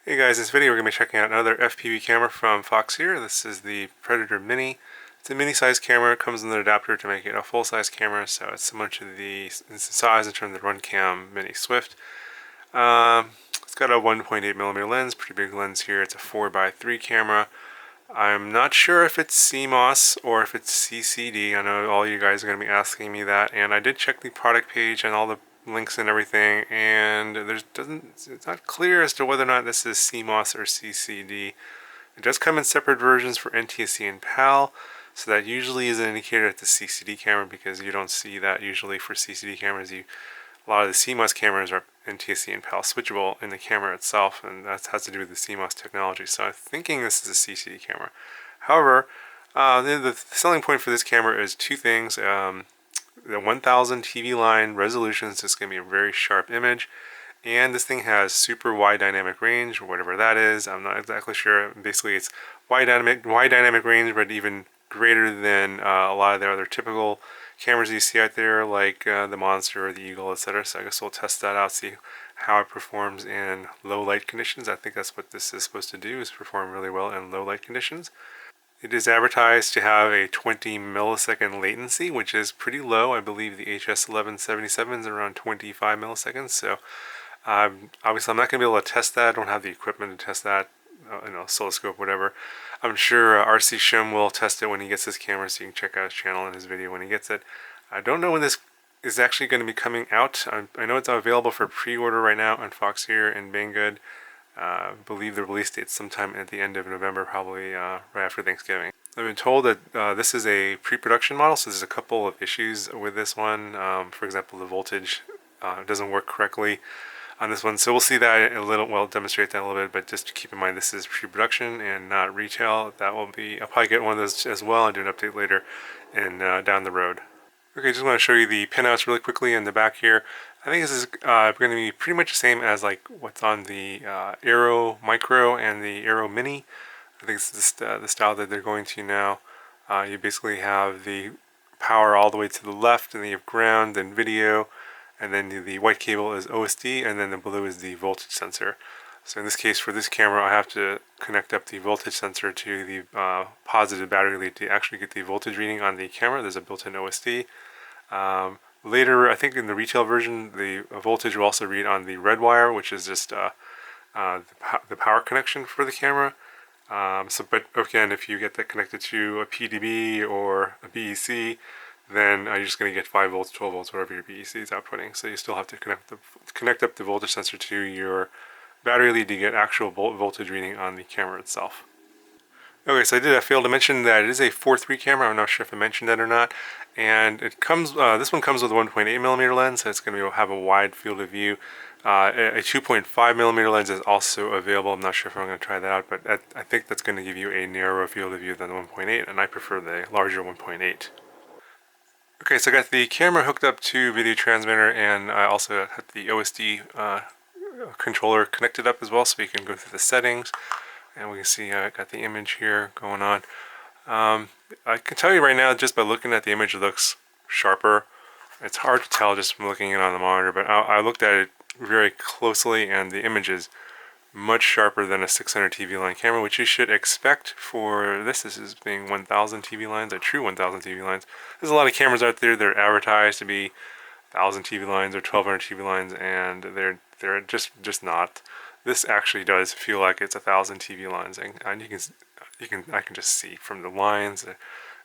Hey guys, in this video we're going to be checking out another FPV camera from Foxeer. This is the Predator Mini. It's a mini-size camera. It comes with an adapter to make it a full-size camera, so it's similar to the size in terms of the Runcam Mini Swift. It's got a 1.8mm lens, pretty big lens here. It's a 4x3 camera. I'm not sure if it's CMOS or if it's CCD. I know all you guys are going to be asking me that, and I did check the product page and all the links and everything, and it's not clear as to whether or not this is CMOS or CCD. It does come in separate versions for NTSC and PAL, so that usually is an indicator that the CCD camera, because you don't see that usually for CCD cameras. A lot of the CMOS cameras are NTSC and PAL switchable in the camera itself, and that has to do with the CMOS technology. So I'm thinking this is a CCD camera. However, the selling point for this camera is two things. The 1000 TV line resolution, so it's going to be a very sharp image, and this thing has super wide dynamic range, or whatever that is. I'm not exactly sure. Basically, it's wide dynamic range, but even greater than a lot of the other typical cameras you see out there, like the Monster or the Eagle, etc. So I guess we'll test that out, see how it performs in low light conditions. I think that's what this is supposed to do, is perform really well in low light conditions. It is advertised to have a 20 millisecond latency, which is pretty low. I believe the HS1177 is around 25 milliseconds. So obviously I'm not going to be able to test that. I don't have the equipment to test that, oscilloscope, whatever. I'm sure RC Shim will test it when he gets his camera, so you can check out his channel and his video when he gets it. I don't know when this is actually going to be coming out. I know it's available for pre-order right now on Foxeer and Banggood. I believe the release date's sometime at the end of November, probably right after Thanksgiving. I've been told that this is a pre-production model, so there's a couple of issues with this one. For example, the voltage doesn't work correctly on this one, so we'll see that a little. Well, demonstrate that a little bit, but just to keep in mind, this is pre-production and not retail. That will be. I'll probably get one of those as well and do an update later and down the road. Okay, just want to show you the pinouts really quickly in the back here. I think this is going to be pretty much the same as like what's on the Aero Micro and the Aero Mini. I think this is the style that they're going to now. You basically have the power all the way to the left, and then you have ground, then video, and then the white cable is OSD, and then the blue is the voltage sensor. So in this case, for this camera, I have to connect up the voltage sensor to the positive battery lead to actually get the voltage reading on the camera. There's a built-in OSD. Later, I think in the retail version, the voltage will also read on the red wire, which is just the power connection for the camera. But again, if you get that connected to a PDB or a BEC, then you're just going to get 5 volts, 12 volts, whatever your BEC is outputting. So you still have to connect up the voltage sensor to your battery lead to get actual voltage reading on the camera itself. Okay, so I failed to mention that it is a 4.3 camera. I'm not sure if I mentioned that or not. And it comes. This one comes with a 1.8mm lens, so it's going to have a wide field of view. A 2.5mm lens is also available. I'm not sure if I'm going to try that out, but I think that's going to give you a narrower field of view than the 1.8, and I prefer the larger 1.8. Okay, so I got the camera hooked up to video transmitter, and I also had the OSD controller connected up as well, so you can go through the settings. And we can see I got the image here going on. I can tell you right now, just by looking at the image, it looks sharper. It's hard to tell just from looking at it on the monitor, but I looked at it very closely, and the image is much sharper than a 600 TV line camera, which you should expect for this. This is being 1000 TV lines, a true 1000 TV lines. There's a lot of cameras out there that are advertised to be 1000 TV lines or 1200 TV lines, and they're just not. This actually does feel like it's 1000 TV lines, and I can just see from the lines that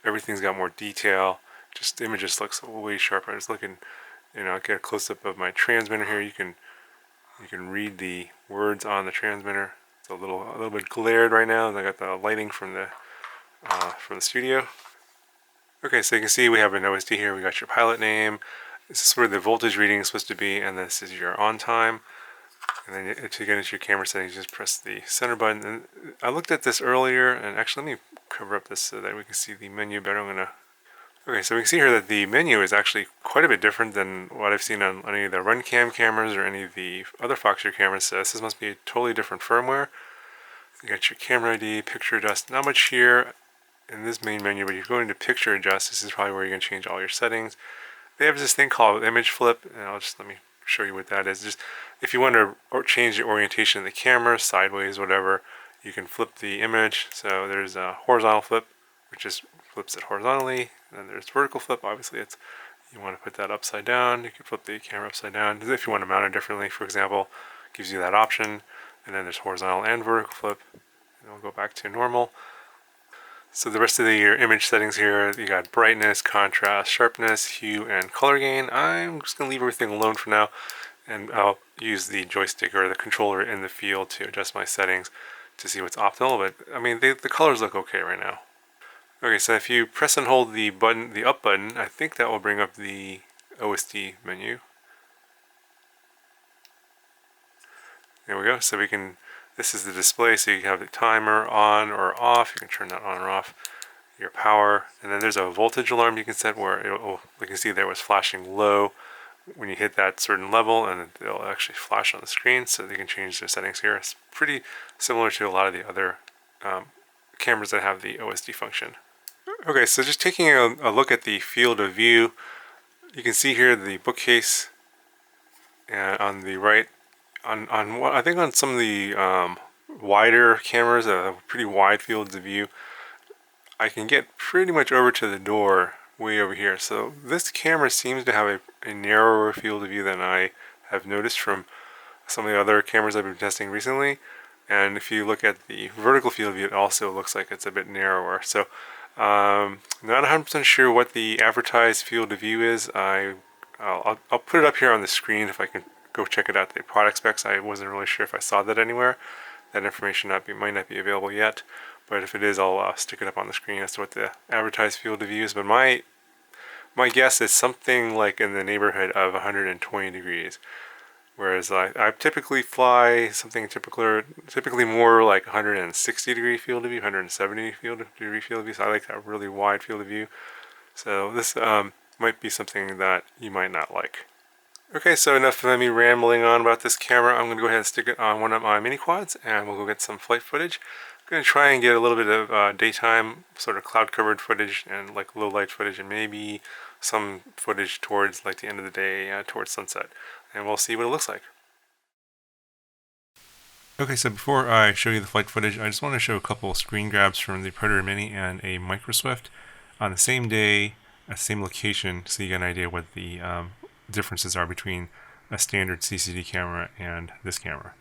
everything's got more detail. Just the image just looks way sharper. I was looking, I get a close up of my transmitter here. You can read the words on the transmitter. It's a little bit glared right now, and I got the lighting from the studio. Okay, so you can see we have an OSD here. We got your pilot name. This is where the voltage reading is supposed to be, and this is your on time. And then to get into your camera settings, just press the center button. And I looked at this earlier, and actually let me cover up this so that we can see the menu better. Okay, so we can see here that the menu is actually quite a bit different than what I've seen on any of the Runcam cameras or any of the other Foxeer cameras. So this must be a totally different firmware. You got your camera ID, picture adjust. Not much here in this main menu, but if you go into picture adjust, this is probably where you're going to change all your settings. They have this thing called image flip, and let me show you what that is. If you want to change the orientation of the camera, sideways, whatever, you can flip the image. So there's a horizontal flip, which just flips it horizontally. And then there's vertical flip. Obviously, you want to put that upside down. You can flip the camera upside down. If you want to mount it differently, for example, gives you that option. And then there's horizontal and vertical flip. And we'll go back to normal. So the rest of your image settings here, you got brightness, contrast, sharpness, hue, and color gain. I'm just going to leave everything alone for now, and I'll use the joystick or the controller in the field to adjust my settings to see what's optimal, but I mean, the colors look okay right now. Okay, so if you press and hold the button, the up button, I think that will bring up the OSD menu. There we go, so we can, this is the display, so you have the timer on or off. You can turn that on or off. Your power, and then there's a voltage alarm you can set where you can see there was flashing low when you hit that certain level, and it'll actually flash on the screen, so you can change the settings here. It's pretty similar to a lot of the other cameras that have the OSD function. Okay, so just taking a look at the field of view, you can see here the bookcase, and on the right, I think on some of the wider cameras that have pretty wide fields of view, I can get pretty much over to the door way over here. So this camera seems to have a narrower field of view than I have noticed from some of the other cameras I've been testing recently. And if you look at the vertical field of view, it also looks like it's a bit narrower. So not 100% sure what the advertised field of view is. I'll put it up here on the screen if I can go check it out, the product specs. I wasn't really sure if I saw that anywhere. That information might not be available yet, but if it is, I'll stick it up on the screen as to what the advertised field of view is. But my guess is something like in the neighborhood of 120 degrees, whereas I typically fly something typically more like 160 degree field of view, 170 degree field of view. So I like that really wide field of view. So this might be something that you might not like. Okay, so enough of me rambling on about this camera. I'm going to go ahead and stick it on one of my mini quads, and we'll go get some flight footage. I'm going to try and get a little bit of daytime, sort of cloud-covered footage, and like low-light footage, and maybe some footage towards like the end of the day, towards sunset. And we'll see what it looks like. Okay, so before I show you the flight footage, I just want to show a couple of screen grabs from the Predator Mini and a Micro Swift on the same day, at the same location, so you get an idea what the differences are between a standard CCD camera and this camera.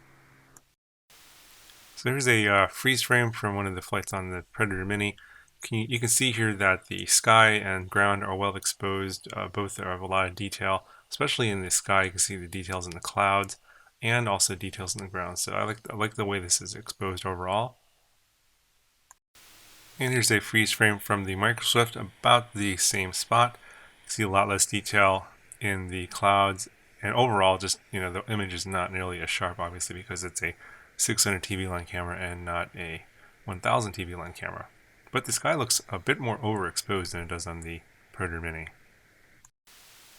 So there's a freeze frame from one of the flights on the Predator Mini. You can see here that the sky and ground are well exposed. Both have a lot of detail, especially in the sky. You can see the details in the clouds and also details in the ground. So I like the way this is exposed overall. And here's a freeze frame from the Micro Swift, about the same spot. You see a lot less detail in the clouds, and overall, just the image is not nearly as sharp, obviously, because it's a 600 TV line camera and not a 1000 TV line camera. But the sky looks a bit more overexposed than it does on the Predator Mini.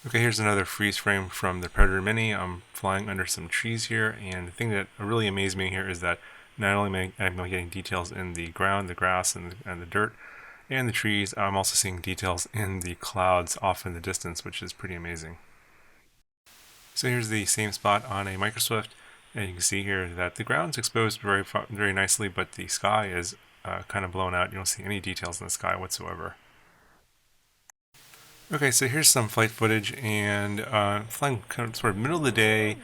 Okay, here's another freeze frame from the Predator Mini. I'm flying under some trees here, and the thing that really amazed me here is that not only am I getting details in the ground, the grass, and the dirt, and the trees, I'm also seeing details in the clouds off in the distance, which is pretty amazing. So here's the same spot on a Micro Swift, and you can see here that the ground's exposed very nicely, but the sky is kind of blown out. You don't see any details in the sky whatsoever. Okay, so here's some flight footage, and flying kind of sort of middle of the day.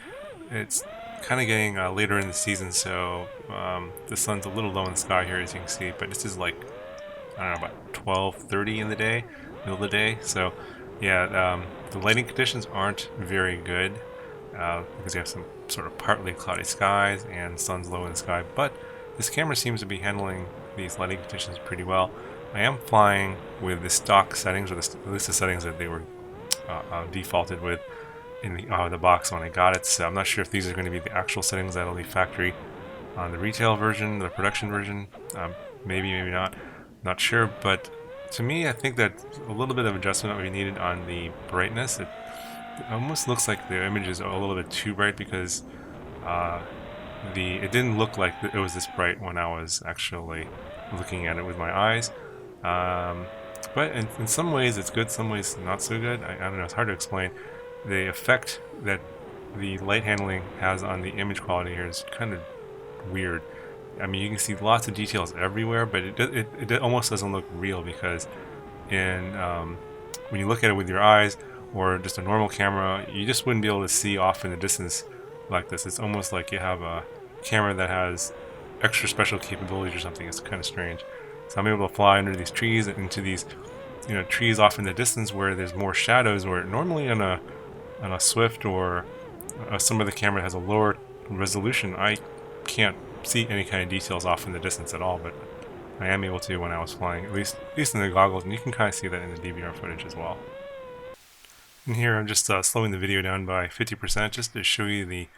It's kind of getting later in the season, so the sun's a little low in the sky here, as you can see, but this is like, I don't know, about 12:30 in the day, middle of the day. So yeah, the lighting conditions aren't very good because you have some sort of partly cloudy skies and sun's low in the sky, but this camera seems to be handling these lighting conditions pretty well. I am flying with the stock settings, or at least the settings that they were defaulted with in the box when I got it, so I'm not sure if these are going to be the actual settings that'll be factory on the retail version, the production version. Maybe, maybe not. Not sure, but to me, I think that a little bit of adjustment will be needed on the brightness. It almost looks like the image is a little bit too bright, because it didn't look like it was this bright when I was actually looking at it with my eyes. But in some ways it's good, some ways not so good. I don't know, it's hard to explain. The effect that the light handling has on the image quality here is kind of weird. I mean, you can see lots of details everywhere, but it almost doesn't look real because in when you look at it with your eyes or just a normal camera, you just wouldn't be able to see off in the distance like this. It's almost like you have a camera that has extra special capabilities or something. It's kind of strange. So I'm able to fly under these trees and into these, trees off in the distance where there's more shadows. Where normally on a Swift or some of the camera has a lower resolution, I can't see any kind of details off in the distance at all. But I am able to when I was flying, at least in the goggles, and you can kind of see that in the DVR footage as well. And here I'm just slowing the video down by 50% just to show you the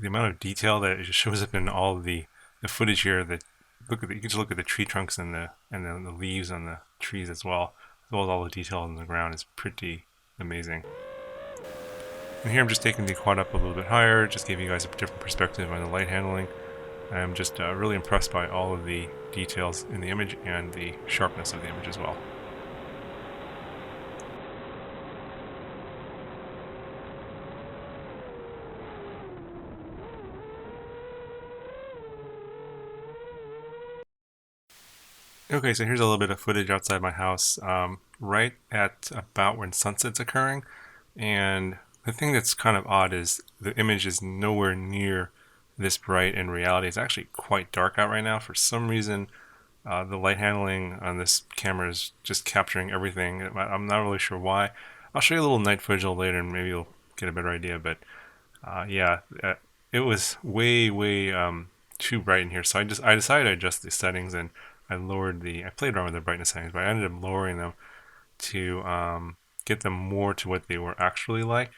amount of detail that it just shows up in all of the footage here. That you can just look at the tree trunks and the leaves on the trees as well as all the detail on the ground is pretty amazing. And here I'm just taking the quad up a little bit higher, just giving you guys a different perspective on the light handling. I'm just really impressed by all of the details in the image and the sharpness of the image as well. Okay, so here's a little bit of footage outside my house, right at about when sunset's occurring. And the thing that's kind of odd is the image is nowhere near this bright in reality. It's actually quite dark out right now. For some reason, the light handling on this camera is just capturing everything. I'm not really sure why. I'll show you a little night footage later and maybe you'll get a better idea. But yeah, it was way too bright in here. So I decided to adjust the settings and I played around with the brightness settings, but I ended up lowering them to get them more to what they were actually like.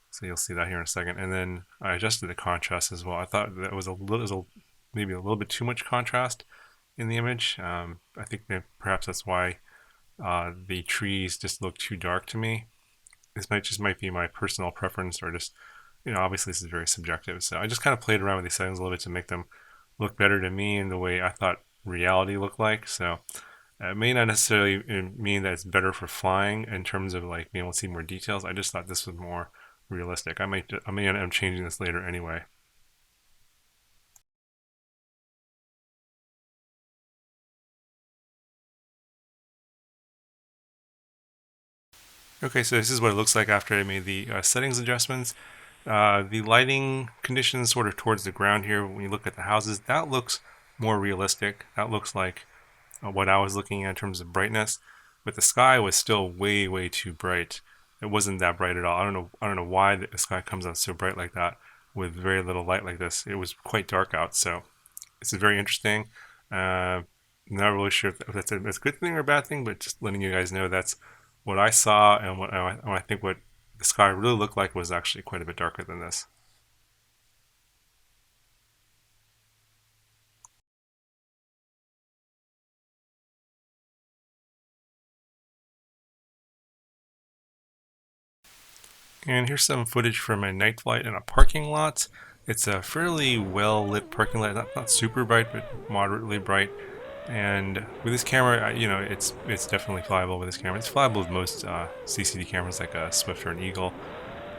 So you'll see that here in a second. And then I adjusted the contrast as well. I thought that was maybe a little bit too much contrast in the image. I think that perhaps that's why the trees just look too dark to me. This might be my personal preference, or just, obviously this is very subjective. So I just kind of played around with these settings a little bit to make them look better to me in the way I thought reality looked like. So it may not necessarily mean that it's better for flying in terms of like being able to see more details. I just thought this was more realistic. I may end up changing this later anyway. Okay, so this is what it looks like after I made the settings adjustments. The lighting conditions sort of towards the ground here, when you look at the houses, that looks more realistic. That looks like what I was looking at in terms of brightness. But the sky was still way too bright. It wasn't that bright at all. I don't know why the sky comes out so bright like that with very little light like this. It was quite dark out, so this is very interesting. Not really sure if that's a good thing or a bad thing, but just letting you guys know that's what I saw, and what I think what the sky really looked like was actually quite a bit darker than this. And here's some footage from a night flight in a parking lot. It's a fairly well lit parking lot, not super bright, but moderately bright. And with this camera, it's definitely flyable with this camera. It's flyable with most CCD cameras like a Swift or an Eagle.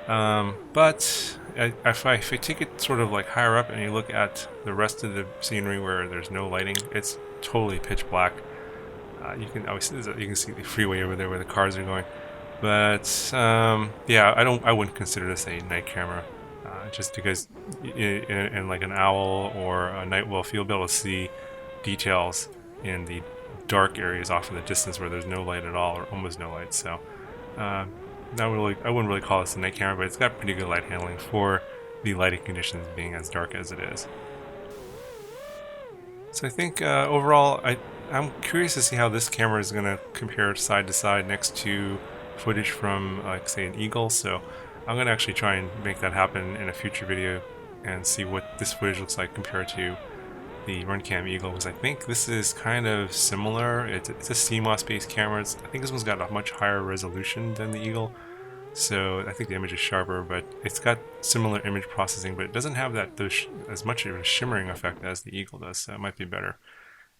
But if I take it sort of like higher up and you look at the rest of the scenery where there's no lighting, it's totally pitch black. You can obviously you can see the freeway over there where the cars are going. But yeah, I wouldn't consider this a night camera, just because in like an owl or a night wolf, you'll be able to see details in the dark areas off in the distance where there's no light at all or almost no light. So I wouldn't really call this a night camera, but it's got pretty good light handling for the lighting conditions being as dark as it is. So I think overall, I'm curious to see how this camera is going to compare side to side next to footage from, like, say, an Eagle. So I'm going to actually try and make that happen in a future video and see what this footage looks like compared to the Runcam Eagle, because I think this is kind of similar. It's a CMOS-based camera. I think this one's got a much higher resolution than the Eagle, so I think the image is sharper, but it's got similar image processing, but it doesn't have that as much of a shimmering effect as the Eagle does, so it might be better.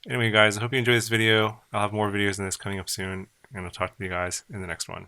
Anyway, guys, I hope you enjoyed this video. I'll have more videos in this coming up soon, and I'll talk to you guys in the next one.